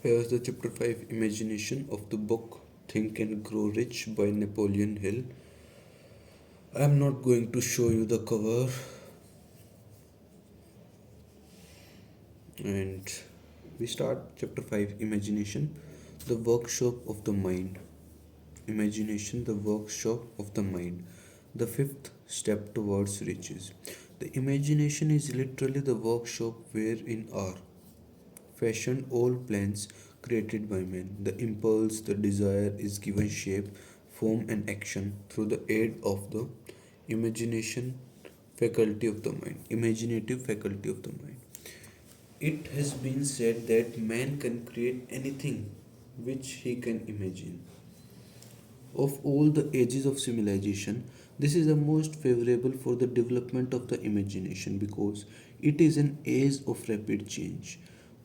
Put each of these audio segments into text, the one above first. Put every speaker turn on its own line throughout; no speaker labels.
Here's the chapter 5 imagination of the book Think and Grow Rich by Napoleon Hill. I am not going to show you the cover, and we start chapter 5 imagination, the workshop of the mind. Imagination, the workshop of the mind. The fifth step towards riches. The imagination is literally the workshop wherein are fashioned all plans created by man. The impulse, the desire is given shape, form, and action through the aid of the imagination faculty of the mind. Imaginative faculty of the mind. It has been said that man can create anything which he can imagine. Of all the ages of civilization, this is the most favorable for the development of the imagination because it is an age of rapid change.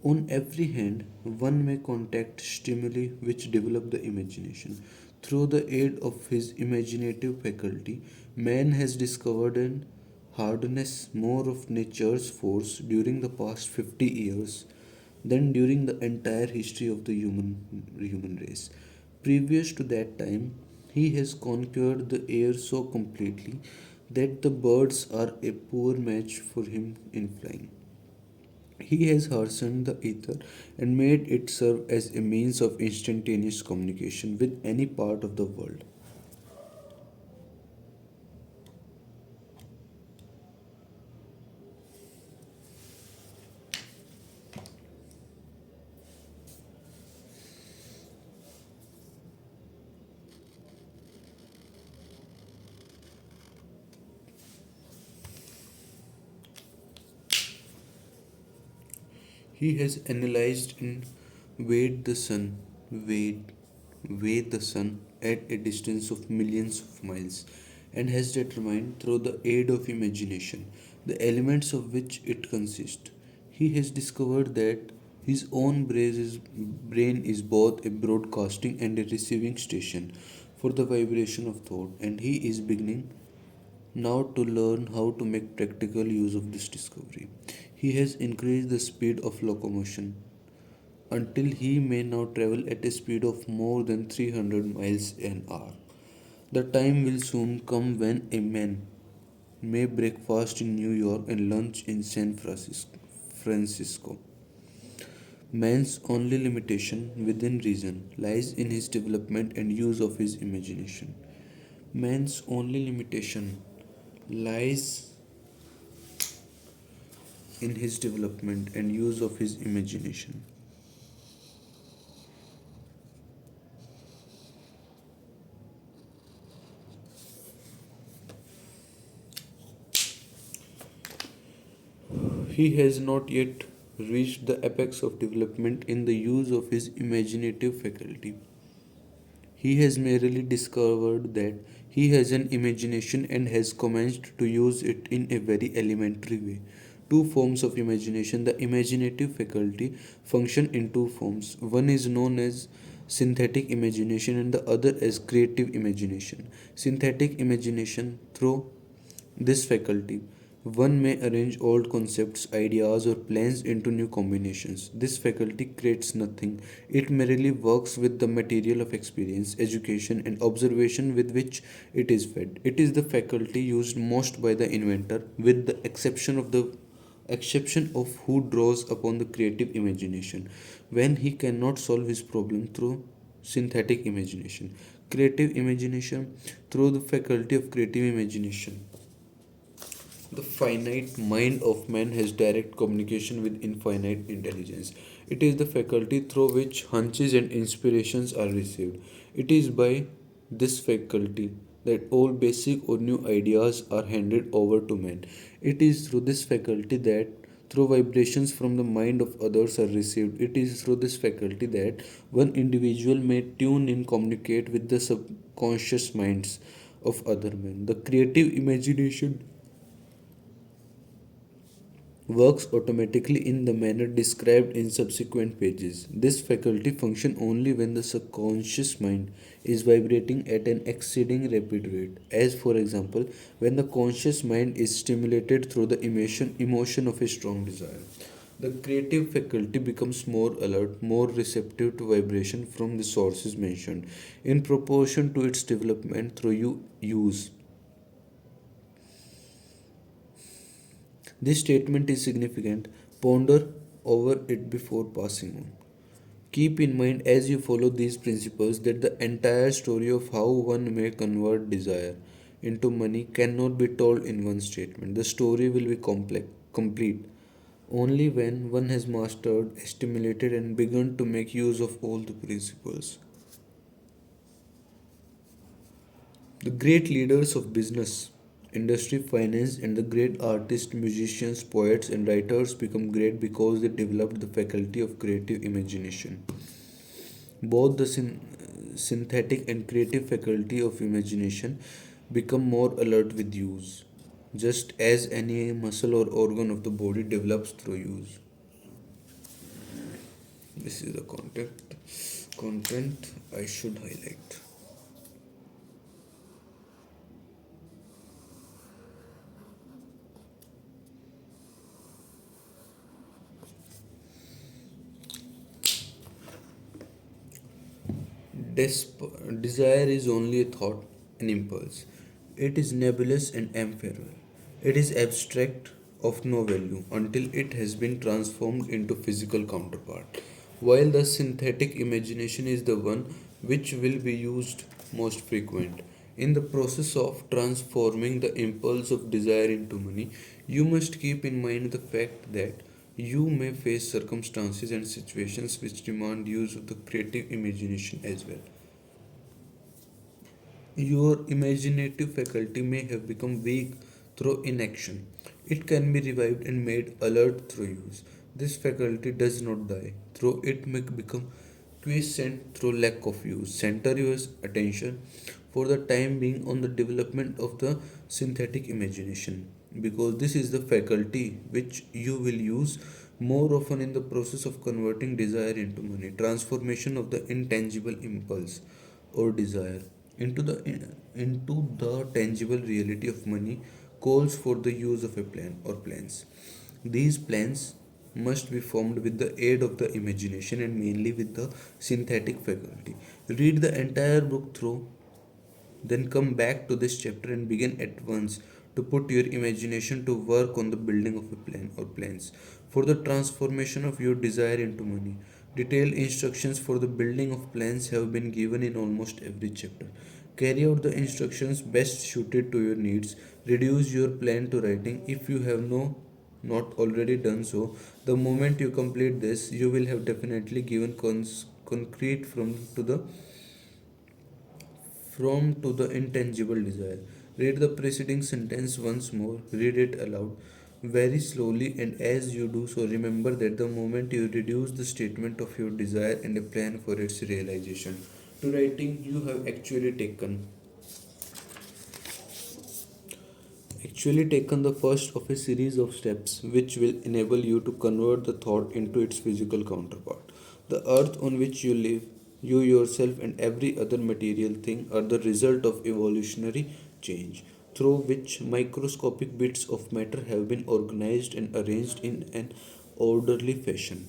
On every hand, one may contact stimuli which develop the imagination. Through the aid of his imaginative faculty, man has discovered and harnessed more of nature's force during the past 50 years than during the entire history of the human race. Previous to that time, he has conquered the air so completely that the birds are a poor match for him in flying. He has harshened the ether and made it serve as a means of instantaneous communication with any part of the world. He has analyzed and weighed, weighed the sun at a distance of millions of miles, and has determined through the aid of imagination the elements of which it consists. He has discovered that his own brain is both a broadcasting and a receiving station for the vibration of thought, and he is beginning now to learn how to make practical use of this discovery. He has increased the speed of locomotion until he may now travel at a speed of more than 300 miles an hour. The time will soon come when a man may breakfast in New York and lunch in San Francisco. Man's only limitation within reason lies in his development and use of his imagination. Man's only limitation lies in his development and use of his imagination. He has not yet reached the apex of development in the use of his imaginative faculty. He has merely discovered that he has an imagination and has commenced to use it in a very elementary way. Two forms of imagination, the imaginative faculty, function in two forms. One is known as synthetic imagination and the other as creative imagination. Synthetic imagination, through this faculty, one may arrange old concepts, ideas, or plans into new combinations. This faculty creates nothing. It merely works with the material of experience, education, and observation with which it is fed. It is the faculty used most by the inventor, with the exception of who draws upon the creative imagination when he cannot solve his problem through synthetic imagination. Creative imagination through the faculty of creative imagination. The finite mind of man has direct communication with infinite intelligence. It is the faculty through which hunches and inspirations are received. It is by this faculty that all basic or new ideas are handed over to man. It is through this faculty that through vibrations from the mind of others are received. It is through this faculty that one individual may tune in communicate with the subconscious minds of other men. The creative imagination works automatically in the manner described in subsequent pages. This faculty functions only when the subconscious mind is vibrating at an exceeding rapid rate, as for example, when the conscious mind is stimulated through the emotion of a strong desire. The creative faculty becomes more alert, more receptive to vibration from the sources mentioned, in proportion to its development through use. This statement is significant. Ponder over it before passing on. Keep in mind as you follow these principles that the entire story of how one may convert desire into money cannot be told in one statement. The story will be complete only when one has mastered, assimilated, and begun to make use of all the principles. The great leaders of business, industry, finance, and the great artists, musicians, poets, and writers become great because they developed the faculty of creative imagination. Both the synthetic and creative faculty of imagination become more alert with use, just as any muscle or organ of the body develops through use. This is the content I should highlight. Desire is only a thought, an impulse. It is nebulous and ephemeral. It is abstract, of no value, until it has been transformed into physical counterpart. While the synthetic imagination is the one which will be used most frequent. In the process of transforming the impulse of desire into money, you must keep in mind the fact that you may face circumstances and situations which demand use of the creative imagination as well. Your imaginative faculty may have become weak through inaction. It can be revived and made alert through use. This faculty does not die, though it may become quiescent through lack of use. Center your attention for the time being on the development of the synthetic imagination, because this is the faculty which you will use more often in the process of converting desire into money. Transformation of the intangible impulse or desire into the tangible reality of money calls for the use of a plan or plans. These plans must be formed with the aid of the imagination and mainly with the synthetic faculty. Read the entire book through, then come back to this chapter and begin at once to put your imagination to work on the building of a plan or plans for the transformation of your desire into money. Detailed instructions for the building of plans have been given in almost every chapter. Carry out the instructions best suited to your needs. Reduce your plan to writing if you have not already done so. The moment you complete this, you will have definitely given concrete from to the intangible desire. Read the preceding sentence once more, read it aloud very slowly, and as you do so, remember that the moment you reduce the statement of your desire and a plan for its realization to writing, you have actually taken the first of a series of steps which will enable you to convert the thought into its physical counterpart. The earth on which you live, you yourself, and every other material thing are the result of evolutionary change, through which microscopic bits of matter have been organized and arranged in an orderly fashion.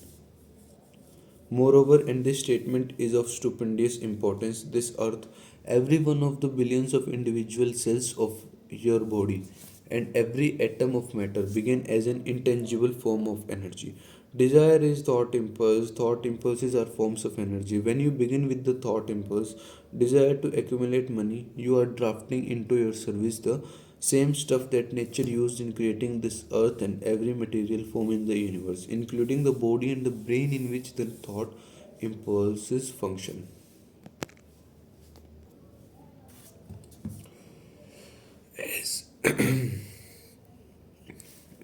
Moreover, and this statement is of stupendous importance, this earth, every one of the billions of individual cells of your body, and every atom of matter began as an intangible form of energy. Desire is thought impulse. Thought impulses are forms of energy. When you begin with the thought impulse, desire to accumulate money, you are drafting into your service the same stuff that nature used in creating this earth and every material form in the universe, including the body and the brain in which the thought impulses function. As,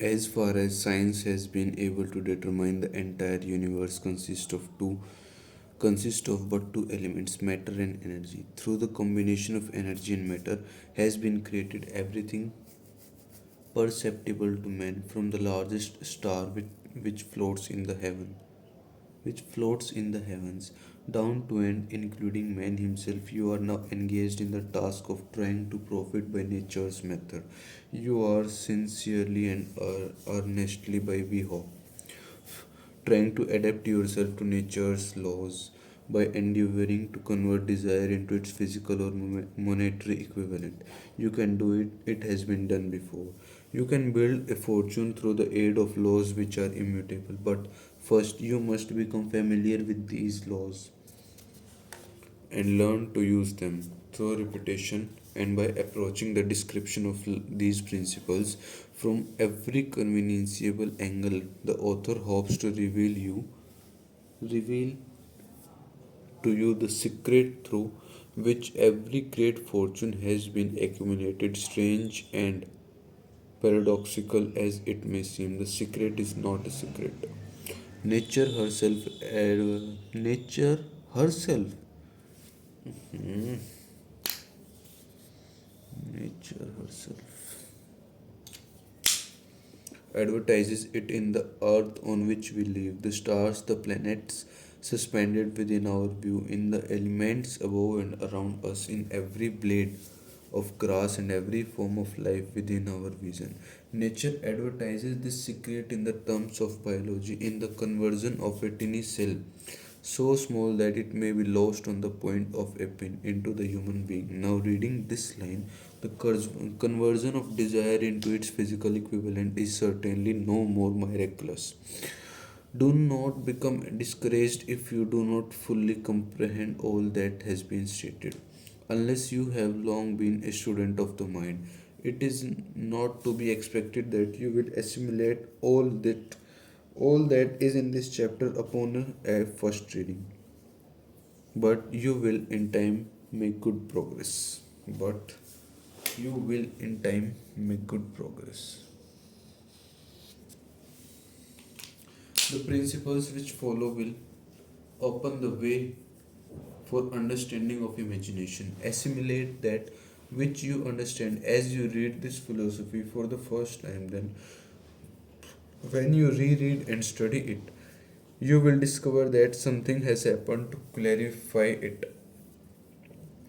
as far as science has been able to determine, the entire universe consists of but two elements, matter and energy. Through the combination of energy and matter has been created everything perceptible to man, from the largest star which floats in the heaven which floats in the heavens, down to and including man himself. You are now engaged in the task of trying to profit by nature's method. You are sincerely and earnestly, by we hope, trying to adapt yourself to nature's laws by endeavoring to convert desire into its physical or monetary equivalent. You can do it, it has been done before. You can build a fortune through the aid of laws which are immutable, but first you must become familiar with these laws and learn to use them through repetition and by approaching the description of these principles from every conceivable angle. The author hopes to reveal to you the secret through which every great fortune has been accumulated. Strange and paradoxical as it may seem, the secret is not a secret. Nature herself, nature herself, hmm, nature herself advertises it in the earth on which we live, the stars, the planets suspended within our view, in the elements above and around us, in every blade of grass and every form of life within our vision. Nature advertises this secret in the terms of biology, in the conversion of a tiny cell so small that it may be lost on the point of a pin into the human being. Now, reading this line, the conversion of desire into its physical equivalent is certainly no more miraculous. Do not become discouraged if you do not fully comprehend all that has been stated. Unless you have long been a student of the mind, it is not to be expected that you will assimilate all that is in this chapter upon a first reading. But you will in time make good progress. But you will in time make good progress. The principles which follow will open the way for understanding of imagination. Assimilate that which you understand as you read this philosophy for the first time. Then, when you reread and study it, you will discover that something has happened to clarify it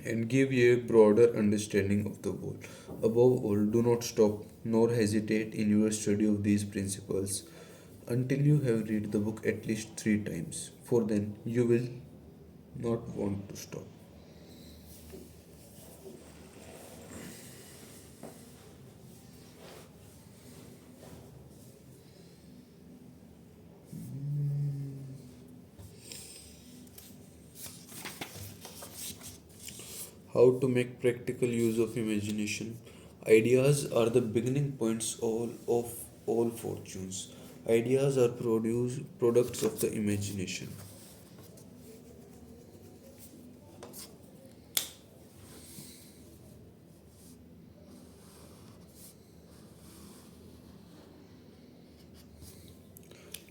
and give you a broader understanding of the world. Above all, do not stop nor hesitate in your study of these principles until you have read the book at least 3 times, for then you will not want to stop. How to make practical use of imagination. Ideas are the beginning points of all fortunes. Ideas are products of the imagination.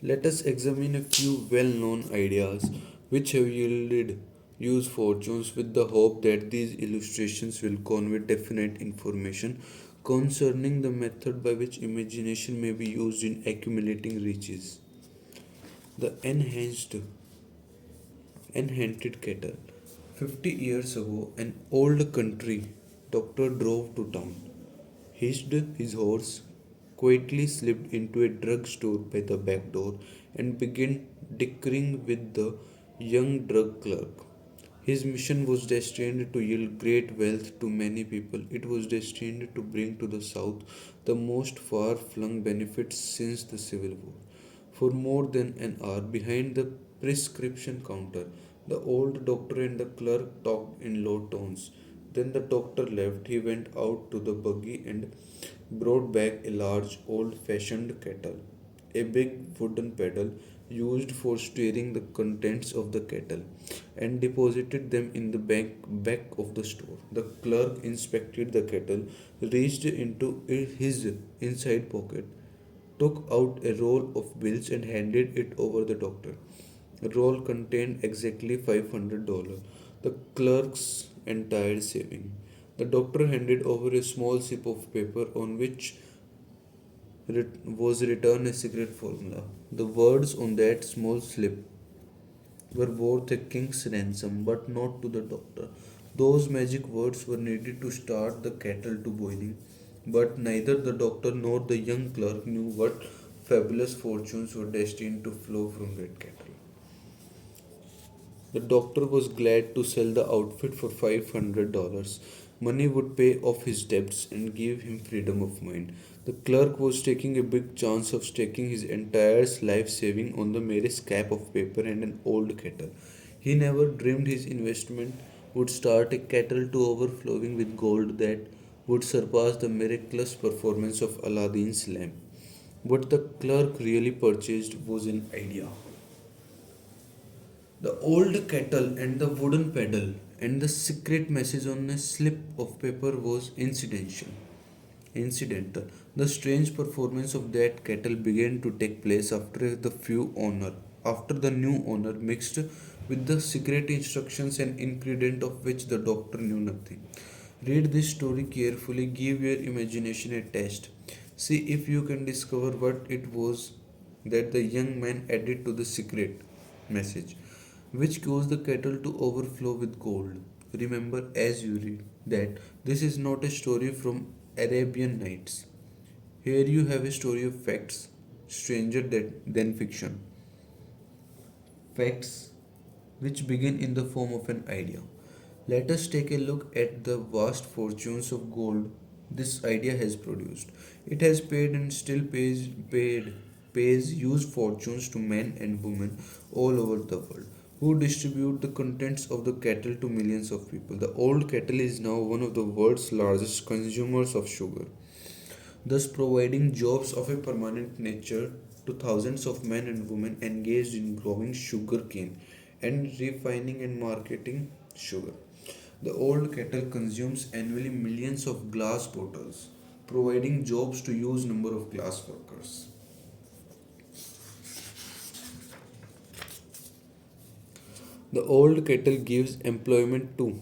Let us examine a few well known ideas which have yielded use fortunes with the hope that these illustrations will convey definite information concerning the method by which imagination may be used in accumulating riches. The enhanced cattle. 50 years ago, an old country doctor drove to town, hitched his horse, quietly slipped into a drug store by the back door, and began dickering with the young drug clerk. His mission was destined to yield great wealth to many people. It was destined to bring to the South the most far flung benefits since the Civil War. For more than an hour behind the prescription counter, the old doctor and the clerk talked in low tones. Then the doctor left. He went out to the buggy and brought back a large old fashioned kettle, a big wooden pedal used for steering the contents of the kettle, and deposited them in the back of the store. The clerk inspected the kettle, reached into his inside pocket, took out a roll of bills and handed it over the doctor. The roll contained exactly $500, the clerk's entire saving. The doctor handed over a small slip of paper on which was written a secret formula. The words on that small slip were worth a king's ransom, but not to the doctor. Those magic words were needed to start the kettle to boiling, but neither the doctor nor the young clerk knew what fabulous fortunes were destined to flow from that kettle. The doctor was glad to sell the outfit for $500. Money would pay off his debts and give him freedom of mind. The clerk was taking a big chance of staking his entire life saving on the merest scrap of paper and an old kettle. He never dreamed his investment would start a kettle to overflowing with gold that would surpass the miraculous performance of Aladdin's lamp. What the clerk really purchased was an idea. The old kettle and the wooden pedal and the secret message on a slip of paper was incidental. The strange performance of that kettle began to take place after the new owner mixed with the secret instructions and ingredient of which the doctor knew nothing. Read this story carefully, give your imagination a test. See if you can discover what it was that the young man added to the secret message, which caused the kettle to overflow with gold. Remember as you read that this is not a story from Arabian Nights. Here you have a story of facts, than fiction. Facts which begin in the form of an idea. Let us take a look at the vast fortunes of gold this idea has produced. It has paid and still pays huge fortunes to men and women all over the world who distribute the contents of the kettle to millions of people. The old kettle is now one of the world's largest consumers of sugar, thus providing jobs of a permanent nature to thousands of men and women engaged in growing sugarcane and refining and marketing sugar. The old kettle consumes annually millions of glass bottles, providing jobs to huge number of glass workers. The old kettle gives employment to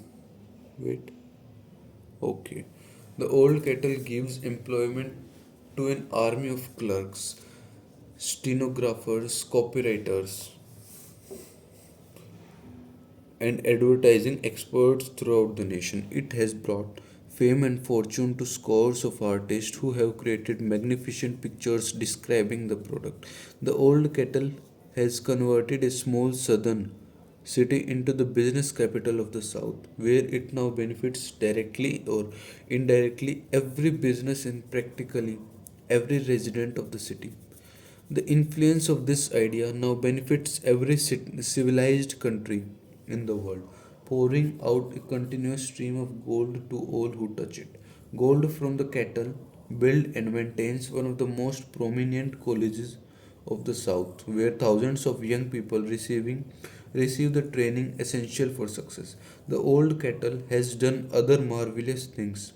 wait okay. The old kettle gives employment to an army of clerks, stenographers, copywriters, and advertising experts throughout the nation. It has brought fame and fortune to scores of artists who have created magnificent pictures describing the product. The old kettle has converted a small southern city into the business capital of the south, where it now benefits directly or indirectly every business and practically every resident of the city. The influence of this idea now benefits every civilized country in the world, pouring out a continuous stream of gold to all who touch it. Gold from the cattle build and maintains one of the most prominent colleges of the South, where thousands of young people receive the training essential for success. The old cattle has done other marvelous things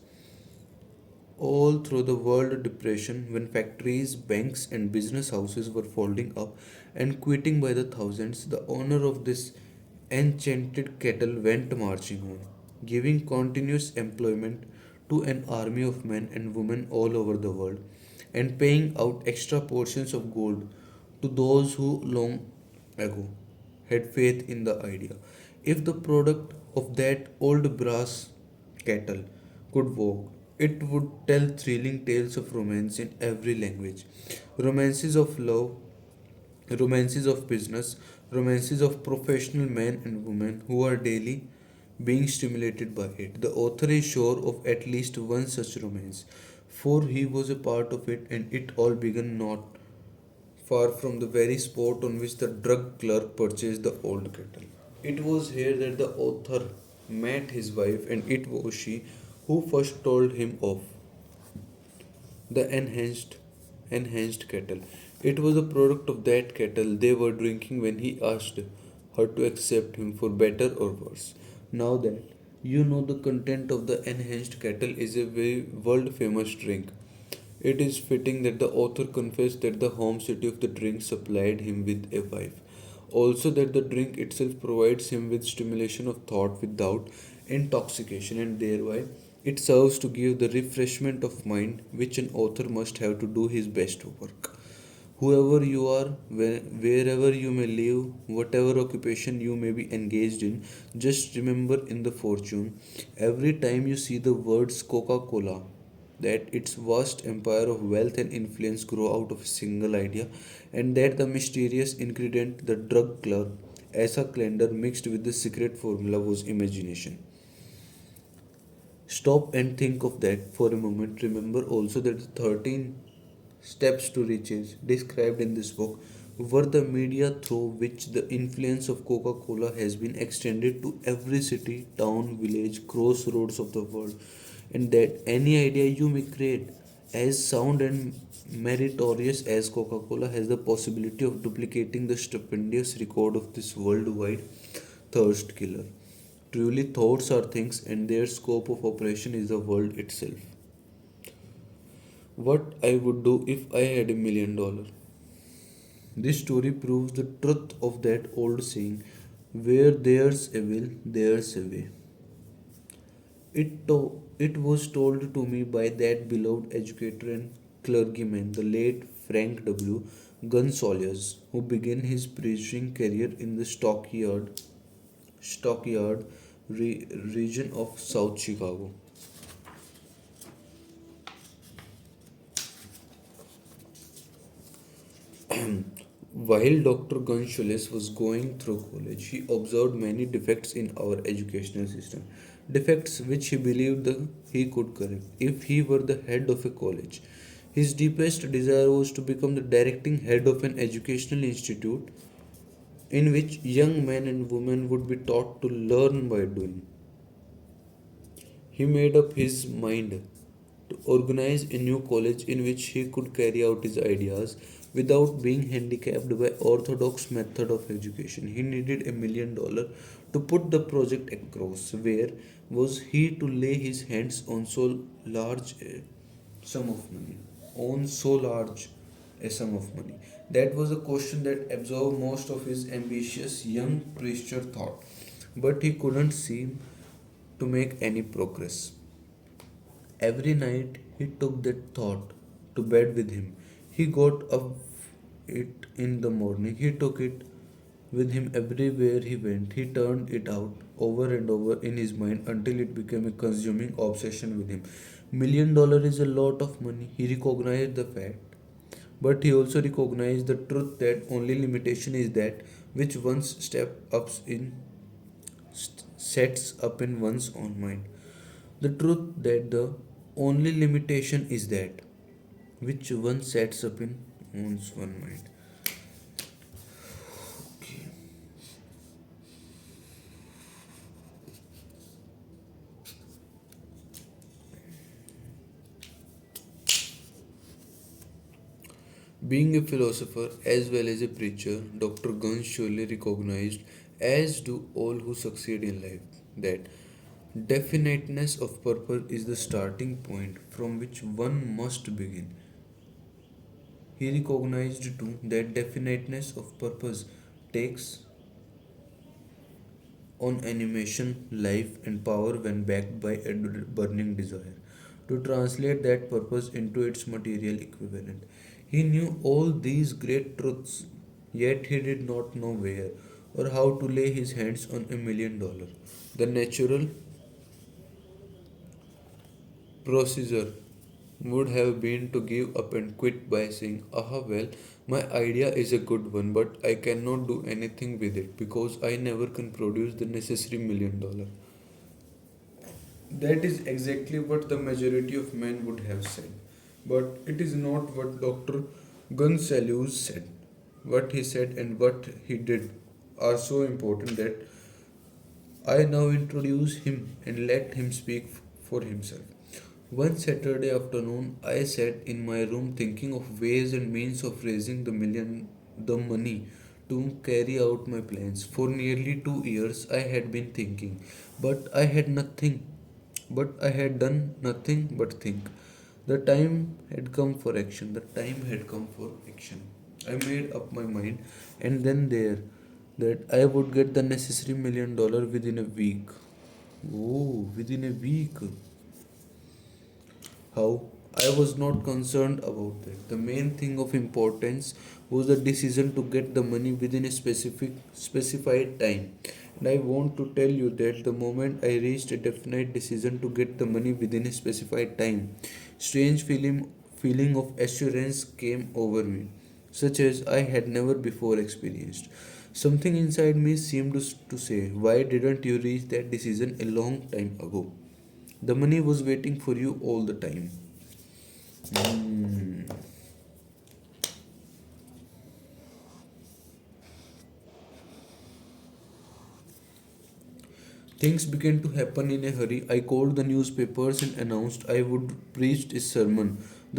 all through the World Depression, when factories, banks, and business houses were folding up and quitting by the thousands, the owner of this enchanted kettle went marching on, giving continuous employment to an army of men and women all over the world, and paying out extra portions of gold to those who long ago had faith in the idea. If the product of that old brass kettle could walk, it would tell thrilling tales of romance in every language. Romances of love, romances of business, romances of professional men and women who are daily being stimulated by it. The author is sure of at least one such romance, for he was a part of it, and it all began not far from the very spot on which the drug clerk purchased the old kettle. It was here that the author met his wife, and it was she who first told him of the enhanced kettle. It was a product of that kettle they were drinking when he asked her to accept him for better or worse. Now that you know the content of the enhanced kettle is a very world famous drink, it is fitting that the author confessed that the home city of the drink supplied him with a wife. Also, that the drink itself provides him with stimulation of thought without intoxication, and thereby it serves to give the refreshment of mind which an author must have to do his best work. Whoever you are, wherever you may live, whatever occupation you may be engaged in, just remember in the fortune, every time you see the words Coca Cola, that its vast empire of wealth and influence grow out of a single idea, and that the mysterious ingredient, the drug clerk, Asa Klender, mixed with the secret formula was imagination. Stop and think of that for a moment. Remember also that the 13 steps to riches described in this book were the media through which the influence of Coca Cola has been extended to every city, town, village, crossroads of the world, and that any idea you may create, as sound and meritorious as Coca Cola, has the possibility of duplicating the stupendous record of this worldwide thirst killer. Truly, thoughts are things, and their scope of operation is the world itself. What I would do if I had $1 million. This story proves the truth of that old saying, where there's a will, there's a way. It was told to me by that beloved educator and clergyman, the late Frank W. Gonsalves, who began his preaching career in the Stockyard region of South Chicago. While Dr. Gonzalez was going through college, he observed many defects in our educational system, defects which he believed he could correct if he were the head of a college. His deepest desire was to become the directing head of an educational institute in which young men and women would be taught to learn by doing. He made up his mind to organize a new college in which he could carry out his ideas without being handicapped by orthodox method of education. He needed $1 million to put the project across. Where was he to lay his hands on so large a sum of money? On so large a sum of money. That was a question that absorbed most of his ambitious young preacher thought. But he couldn't seem to make any progress. Every night he took that thought to bed with him. He got up it in the morning. He took it with him everywhere he went. He turned it out over and over in his mind until it became a consuming obsession with him. $1 million is a lot of money. He recognized the fact. But he also recognized the truth that only limitation is that which one's step ups in sets up in one's own mind. The truth that the only limitation is that which one sets up in one's one mind. Okay. Being a philosopher as well as a preacher, Dr. Guns surely recognized, as do all who succeed in life, that definiteness of purpose is the starting point from which one must begin. He recognized too that definiteness of purpose takes on animation, life, and power when backed by a burning desire to translate that purpose into its material equivalent. He knew all these great truths, yet he did not know where or how to lay his hands on $1 million. The natural procedure would have been to give up and quit by saying, aha, well, my idea is a good one, but I cannot do anything with it because I never can produce the necessary $1 million. That is exactly what the majority of men would have said. But it is not what Dr. Gonsalves said. What he said and what he did are so important that I now introduce him and let him speak for himself. One Saturday afternoon, I sat in my room thinking of ways and means of raising the money to carry out my plans. For nearly 2 years, I had been thinking, but I had done nothing but think. The time had come for action. The time had come for action. I made up my mind, and then there, that I would get the necessary $1 million within a week. Oh, within a week. How? I was not concerned about that. The main thing of importance was the decision to get the money within a specified time. And I want to tell you that the moment I reached a definite decision to get the money within a specified time, Strange feeling of assurance came over me, such as I had never before experienced. Something inside me seemed to say, "Why didn't you reach that decision a long time ago? The money was waiting for you all the time." Hmm. Things began to happen in a hurry. I called the newspapers and announced I would preach a sermon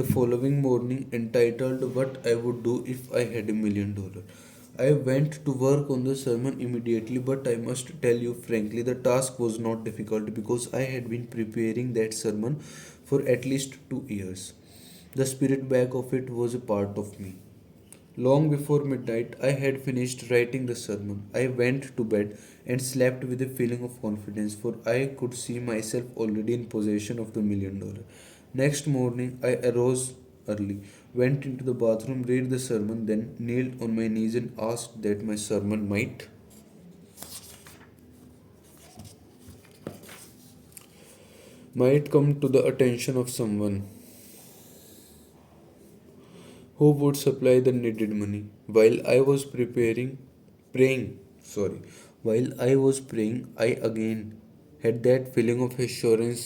the following morning entitled "What I Would Do If I Had $1 Million." I went to work on the sermon immediately, but I must tell you frankly, the task was not difficult because I had been preparing that sermon for at least 2 years. The spirit back of it was a part of me. Long before midnight, I had finished writing the sermon. I went to bed and slept with a feeling of confidence, for I could see myself already in possession of the $1 million. Next morning, I arose early, went into the bathroom, read the sermon, then kneeled on my knees and asked that my sermon might come to the attention of someone who would supply the needed money. Sorry, while I was praying, I again had that feeling of assurance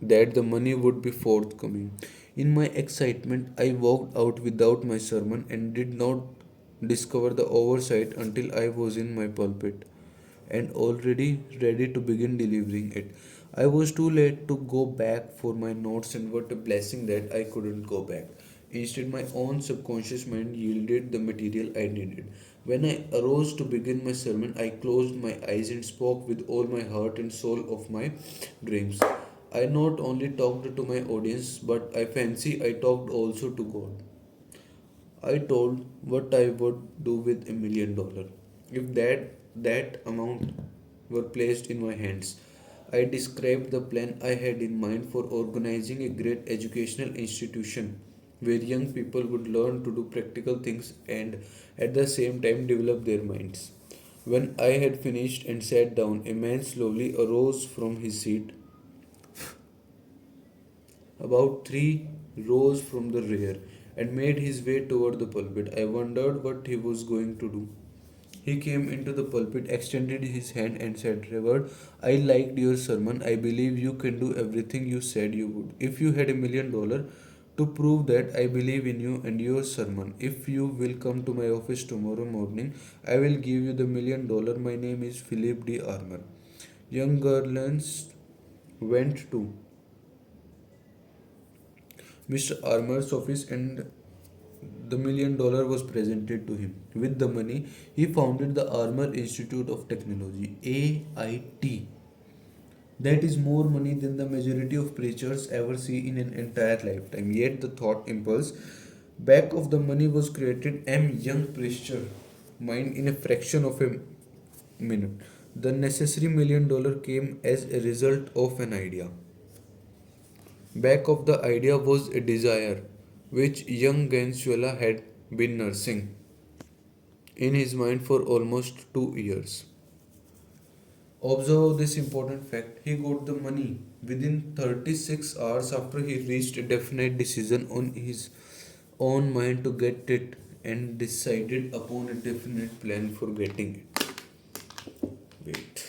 that the money would be forthcoming. In my excitement, I walked out without my sermon and did not discover the oversight until I was in my pulpit and already ready to begin delivering it. I was too late to go back for my notes, and what a blessing that I couldn't go back. Instead, my own subconscious mind yielded the material I needed. When I arose to begin my sermon, I closed my eyes and spoke with all my heart and soul of my dreams. I not only talked to my audience, but I fancy I talked also to God. I told what I would do with $1 million if that amount were placed in my hands. I described the plan I had in mind for organizing a great educational institution where young people would learn to do practical things and at the same time develop their minds. When I had finished and sat down, a man slowly arose from his seat, about 3 rows from the rear, and made his way toward the pulpit. I wondered what he was going to do. He came into the pulpit, extended his hand, and said, "Reverend, I liked your sermon. I believe you can do everything you said you would. If you had $1 million, to prove that I believe in you and your sermon, if you will come to my office tomorrow morning, I will give you the $1 million. My name is Philip D. Armour." Young Garlands went to Mr. Armour's office and the $1 million was presented to him. With the money, he founded the Armour Institute of Technology, AIT. That is more money than the majority of preachers ever see in an entire lifetime. Yet the thought impulse back of the money was created young preacher mind in a fraction of a minute. The necessary $1 million came as a result of an idea. Back of the idea was a desire which young Gansuela had been nursing in his mind for almost 2 years. Observe this important fact. He got the money within 36 hours after he reached a definite decision on his own mind to get it and decided upon a definite plan for getting it. Wait.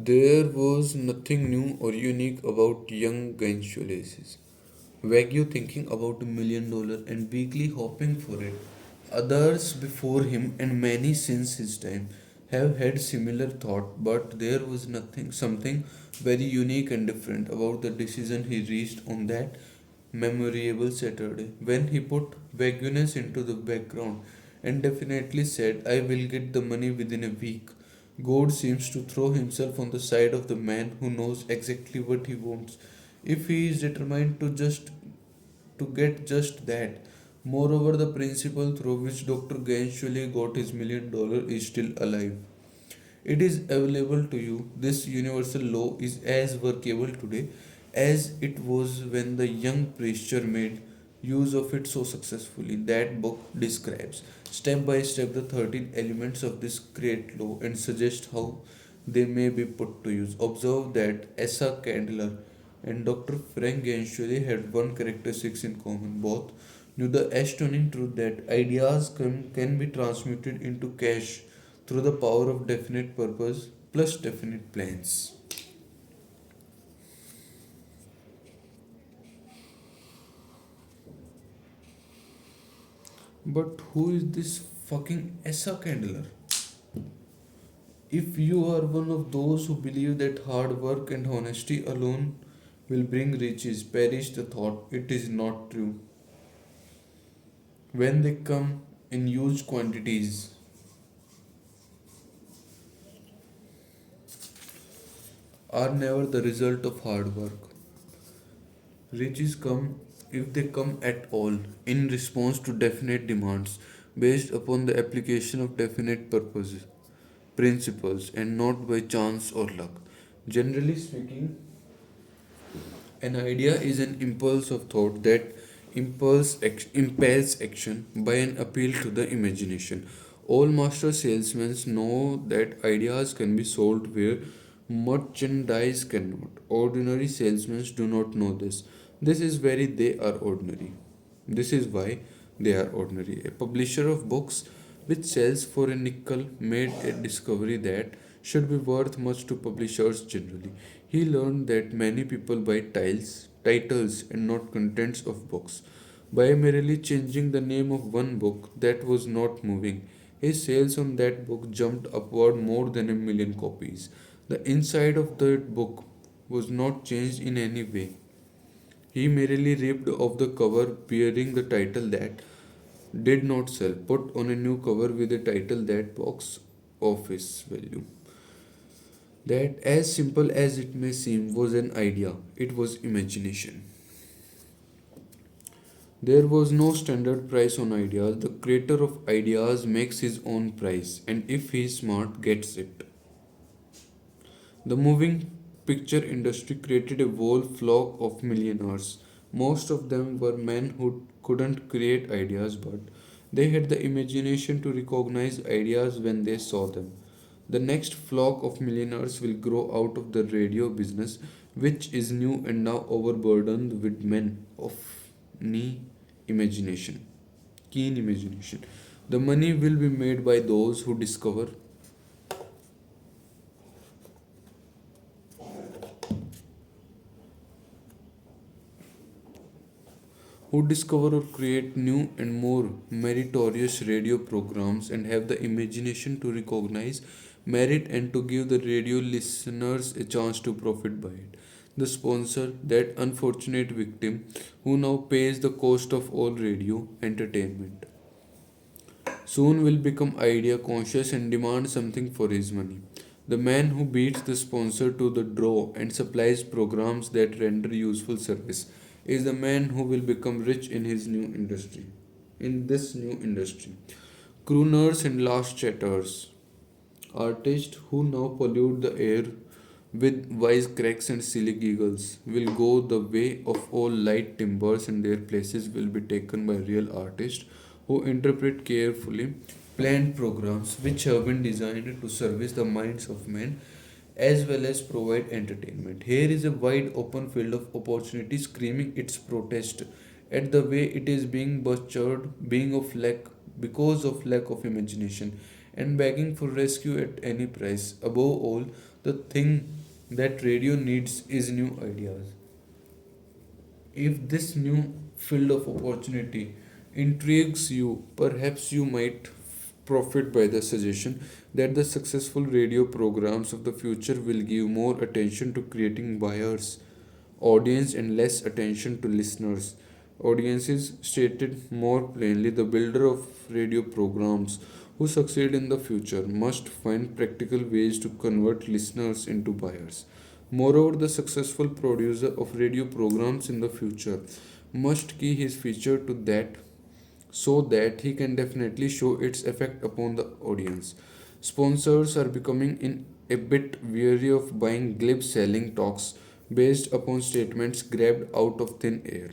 There was nothing new or unique about young Gansulesis. Vague thinking about $1 million and weakly hoping for it. Others before him and many since his time have had similar thought, but there was something very unique and different about the decision he reached on that memorable Saturday when he put vagueness into the background and definitely said, "I will get the money within a week." God seems to throw himself on the side of the man who knows exactly what he wants. If he is determined to get just that, Moreover, the principle through which Dr. Gainshuli got his $1 million is still alive. It is available to you. This universal law is as workable today as it was when the young preacher made use of it so successfully. That book describes step by step the 13 elements of this great law and suggests how they may be put to use. Observe that Asa Candler and Dr. Frank Genshuли had one characteristic in common. Both knew the astonishing truth that ideas can be transmuted into cash through the power of definite purpose plus definite plans. But who is this fucking Asa Candler? If you are one of those who believe that hard work and honesty alone will bring riches, perish the thought. It is not true. When they come in huge quantities, are never the result of hard work. Riches come, if they come at all, in response to definite demands based upon the application of definite purposes, principles, and not by chance or luck. Generally speaking, an idea is an impulse of thought that impels action by an appeal to the imagination. All master salesmen know that ideas can be sold where merchandise cannot. Ordinary salesmen do not know this. This is why they are ordinary. This is why they are ordinary. A publisher of books which sells for a nickel made a discovery that should be worth much to publishers generally. He learned that many people buy titles and not contents of books. By merely changing the name of one book that was not moving, his sales on that book jumped upward more than 1 million copies. The inside of that book was not changed in any way. He merely ripped off the cover bearing the title that did not sell, put on a new cover with a title that box office value. That, as simple as it may seem, was an idea. It was imagination. There was no standard price on ideas. The creator of ideas makes his own price, and if he is smart, gets it. The moving picture industry created a whole flock of millionaires. Most of them were men who couldn't create ideas, but they had the imagination to recognize ideas when they saw them. The next flock of millionaires will grow out of the radio business, which is new and now overburdened with men of knee imagination, keen imagination. The money will be made by those who discover or create new and more meritorious radio programs and have the imagination to recognize merit and to give the radio listeners a chance to profit by it. The sponsor, that unfortunate victim who now pays the cost of all radio entertainment, soon will become idea conscious and demand something for his money. The man who beats the sponsor to the draw and supplies programs that render useful service is the man who will become rich in his new industry. In this new industry, crooners and last chatters, artists who now pollute the air with wisecracks and silly giggles, will go the way of all light timbers, and their places will be taken by real artists who interpret carefully planned programs which have been designed to service the minds of men as well as provide entertainment. Here is a wide open field of opportunity screaming its protest at the way it is being butchered, because of lack of imagination, and begging for rescue at any price. Above all, the thing that radio needs is new ideas. If this new field of opportunity intrigues you, perhaps you might profit by the suggestion that the successful radio programs of the future will give more attention to creating buyers, audience, and less attention to listeners. Audiences, stated more plainly, the builder of radio programs who succeed in the future must find practical ways to convert listeners into buyers. Moreover, the successful producer of radio programs in the future must key his feature to that so that he can definitely show its effect upon the audience. Sponsors are becoming in a bit weary of buying glib selling talks based upon statements grabbed out of thin air.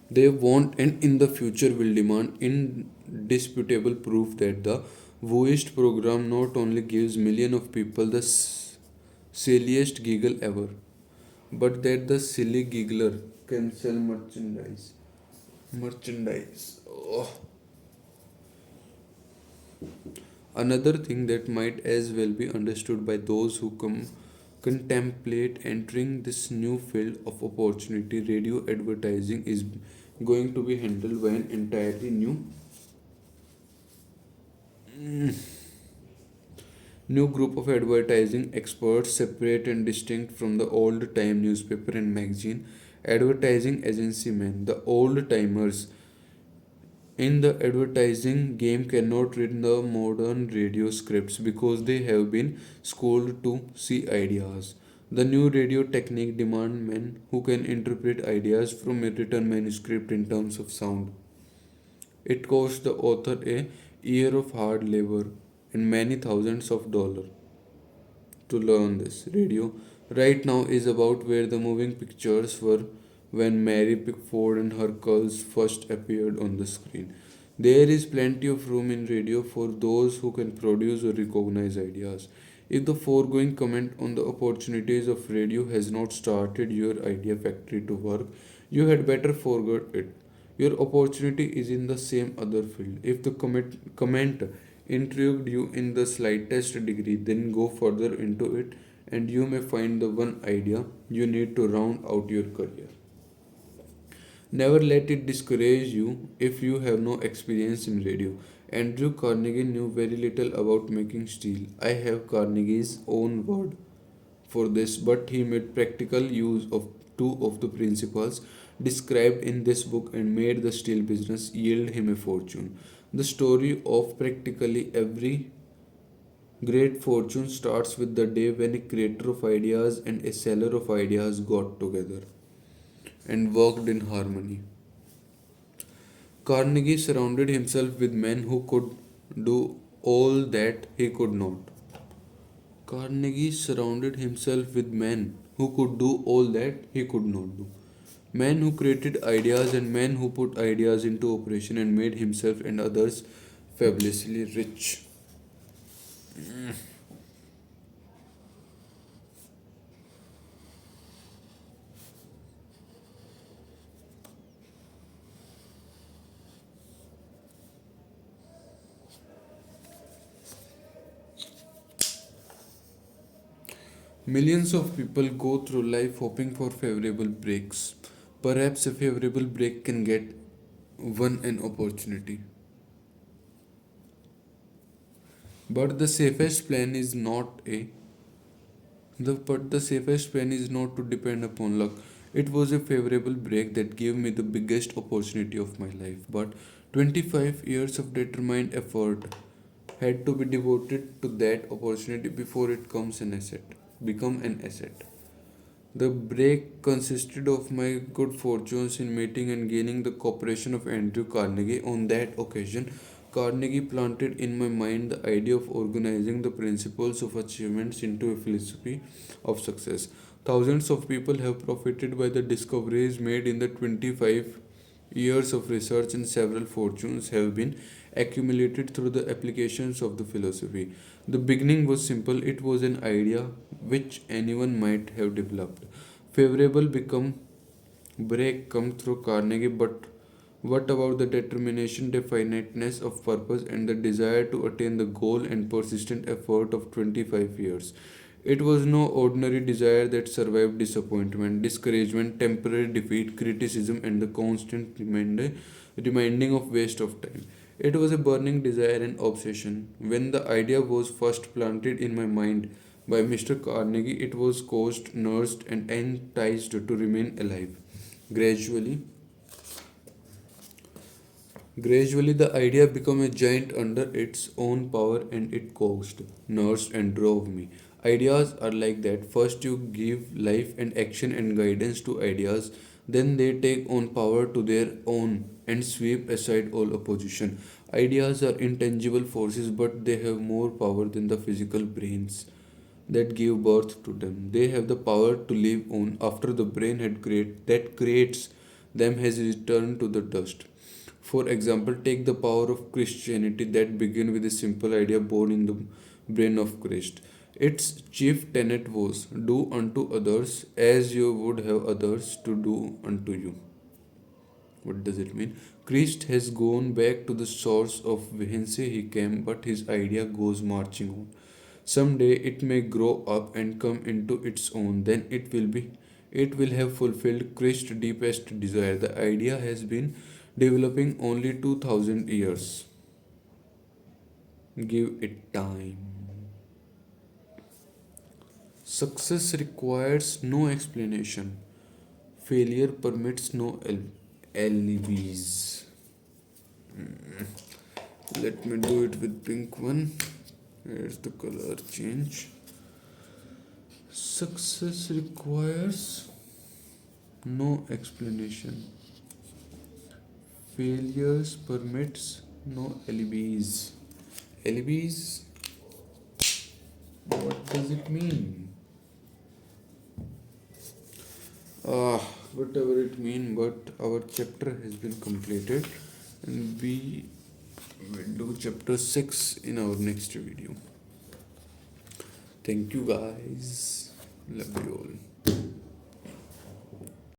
They want and in the future will demand indisputable proof that the Voist program not only gives millions of people the silliest giggle ever, but that the silly giggler can sell merchandise. Merchandise. Oh. Another thing that might as well be understood by those who contemplate entering this new field of opportunity, radio advertising is going to be handled by an entirely new group of advertising experts, separate and distinct from the old time newspaper and magazine advertising agency men. The old timers in the advertising game cannot read the modern radio scripts because they have been schooled to see ideas. The new radio technique demand men who can interpret ideas from a written manuscript in terms of sound. It costs the author a year of hard labor and many thousands of dollars to learn this. Radio right now is about where the moving pictures were when Mary Pickford and her culls first appeared on the screen. There is plenty of room in radio for those who can produce or recognize ideas. If the foregoing comment on the opportunities of radio has not started your idea factory to work, you had better forget it. Your opportunity is in the same other field. If the comment intrigued you in the slightest degree, then go further into it and you may find the one idea you need to round out your career. Never let it discourage you if you have no experience in radio. Andrew Carnegie knew very little about making steel. I have Carnegie's own word for this, but he made practical use of two of the principles described in this book and made the steel business yield him a fortune. The story of practically every great fortune starts with the day when a creator of ideas and a seller of ideas got together and worked in harmony. Carnegie surrounded himself with men who could do all that he could not. Carnegie surrounded himself with men who could do all that he could not do. Men who created ideas and men who put ideas into operation and made himself and others fabulously rich. Millions of people go through life hoping for favorable breaks. Perhaps a favorable break can get one an opportunity. But the safest plan is not a but the safest plan is not to depend upon luck. It was a favorable break that gave me the biggest opportunity of my life. But 25 years of determined effort had to be devoted to that opportunity before it become an asset. The break consisted of my good fortunes in meeting and gaining the cooperation of Andrew Carnegie. On that occasion, Carnegie planted in my mind the idea of organizing the principles of achievements into a philosophy of success. Thousands of people have profited by the discoveries made in the 25 years of research, and several fortunes have been accumulated through the applications of the philosophy. The beginning was simple, it was an idea which anyone might have developed. Favorable become break come through Carnegie, but what about the determination, definiteness of purpose, and the desire to attain the goal and persistent effort of 25 years? It was no ordinary desire that survived disappointment, discouragement, temporary defeat, criticism, and the constant reminding of waste of time. It was a burning desire and obsession. When the idea was first planted in my mind by Mr. Carnegie, it was coaxed, nursed, and enticed to remain alive. Gradually, Gradually, the idea became a giant under its own power and it coaxed, nursed, and drove me. Ideas are like that. First, you give life and action and guidance to ideas, then they take on power to their own and sweep aside all opposition. Ideas are intangible forces, but they have more power than the physical brains that give birth to them. They have the power to live on after the brain had that creates them has returned to the dust. For example, take the power of Christianity that began with a simple idea born in the brain of Christ. Its chief tenet was do unto others as you would have others to do unto you. What does it mean? Christ has gone back to the source of whence he came, but his idea goes marching on. Someday it may grow up and come into its own, then it will have fulfilled Christ's deepest desire. The idea has been developing only 2000 years. Give it time. Success requires no explanation. Failure permits no alibis. Let me do it with pink one. Here's the color change. Success requires no explanation. Failures permits no alibis. Alibis? What does it mean? Whatever it means, but our chapter has been completed and we will do chapter 6 in our next video. Thank you guys. Love you all.